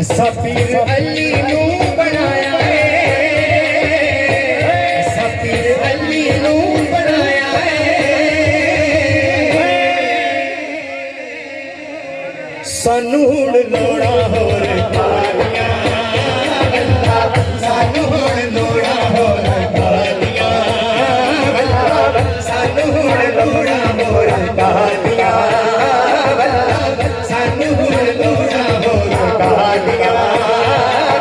असा पीर अली नू बनाया है, असा पीर अली नू बनाया है। सानू हुण लोड़ा होर कालियां गल्लां, सानू हुण लोड़ा होर कालियां गल्लां, सानू हुण लोड़ा होर कालियां गल्लां, सानू हुण लोड़ा होर कालियां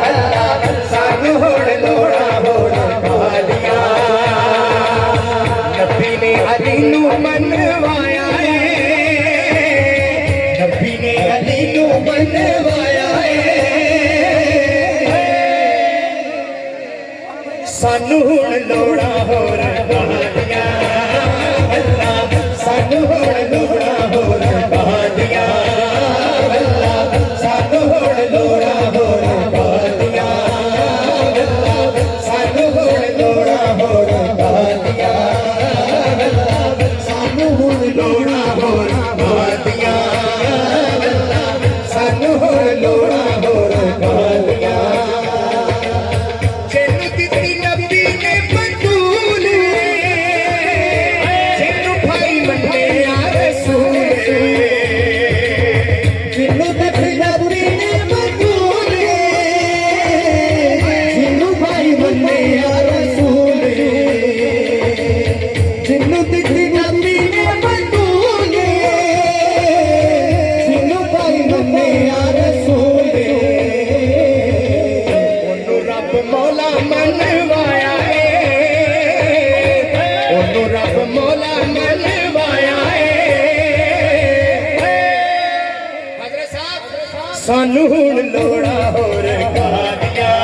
गल्लां, सानू हुण लोड़ा होर कालियां। नबी ने अली नू मनवाया है, नबी ने अली नू मनवाया है। सानू हुण लोड़ा होर कालियां गल्लां, सानू हुण लोड़ा होर कालियां गल्लां, सानू हुण लोड़ा होर कालियां गल्लां, सानू हुण लोड़ा होर कालियां गल्लां, सानू हुण लोड़ा होर कालियां गल्लां, सानू हुण लोड़ा होर कालियां। जिन्नू दित्ती नबी ने बतूल, जिन्नू भाई मन्ने या रसूल, जिन्नू दित्ती नबी ने बतूल, जिन्नू भाई मन्ने या रसूल, जिन्नू दित्ती नबी ने बतूल, जिन्नू भाई मन्ने या रसूल। ओनू रब मौला मनवाया है, ओनू रब मौला मनवाया है। हज़रत साहब सानू हुण लोड़ा होर कालियां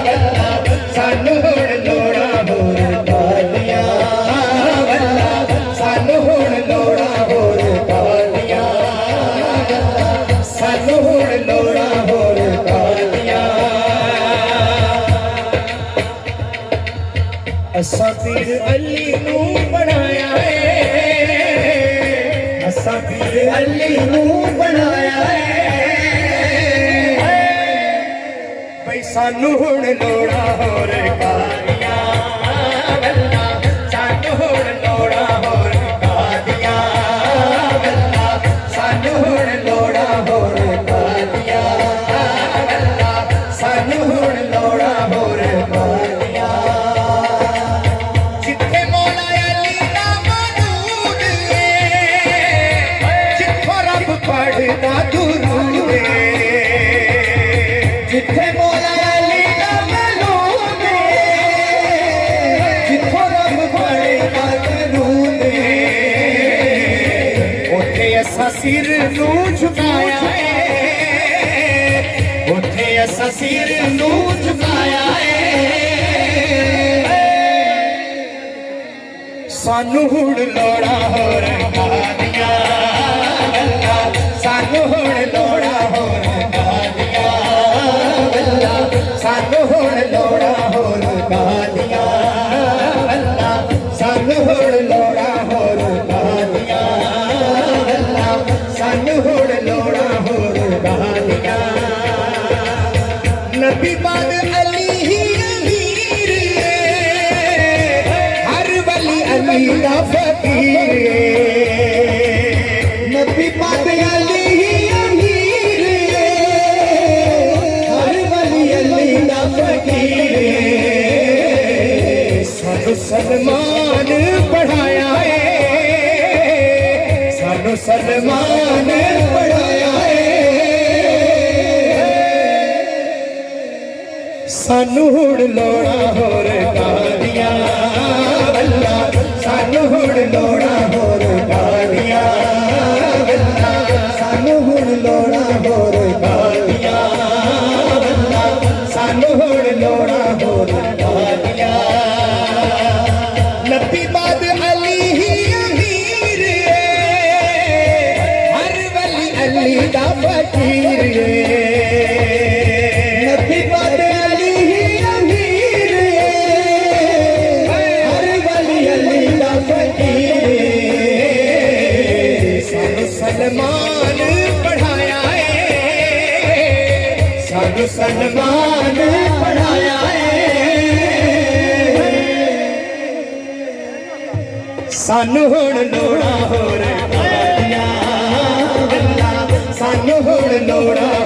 गल्लां, सानू हुण लोड़ा होर कालियां गल्लां, सानू हुण लोड़ा होर कालियां गल्लां, सानू हुण लोड़ा होर कालियां। असा पीर अली नू बनाया है, असा पीर अली नू बनाया है। भई सानू हुण लोड़ा होर कालियां गल्लां, सानू हुण लोड़ा होर कालियां गल्लां, सानू हुण लोड़ा होर कालियां गल्लां, सानू हुण लोड़ा होर कालियां। जिथे मौला अली दा मौजूद है, जिथों रब पढ़दा दुरूद है, जिथे मौला अली दा मौजूद है, जिथों रब पढ़दा दुरूद है। उथे असा सिर नू झुकाया है, उथे असा सिर नू झुकाया है। सानू हुण लोड़ा होर कालियां गल्लां, सानू हुण लोड़ा होर कालियां गल्लां, सानू हुण लोड़ा होर कालियां गल्लां, सानू हुण लोड़ा होर कालियां गल्लां, सानू हुण लोड़ा होर कालियां। नबी बाद अली ही अमीर है, हर वली अली दा फकीर है। नबी बाद अली ही अमीर है, हर वली अली दा फकीर है। सानू सलमान पढ़ाया है, सानू सलमान पढ़ाया है। सानू हुण लोड़ा होर कालियां गल्लां, सानू हुण लोड़ा होर कालियां गल्लां, सानू हुण लोड़ा होर कालियां गल्लां, सानू हुण लोड़ा होर कालियां। नबी बाद अली ही अमीर है, हर वली अली दा फकीर है। नबी बाद अली ही अमीर है, हर वली अली दा फकीर है। ਸਾਨੂੰ ਸਨਮਾਨ ਬਣਾਇਆ ਏ ਸਾਨੂੰ ਹੁਣ ਲੋੜਾਂ ਹੋਰ ਗੱਲਾਂ ਸਾਨੂੰ ਹੁਣ ਲੋੜਾਂ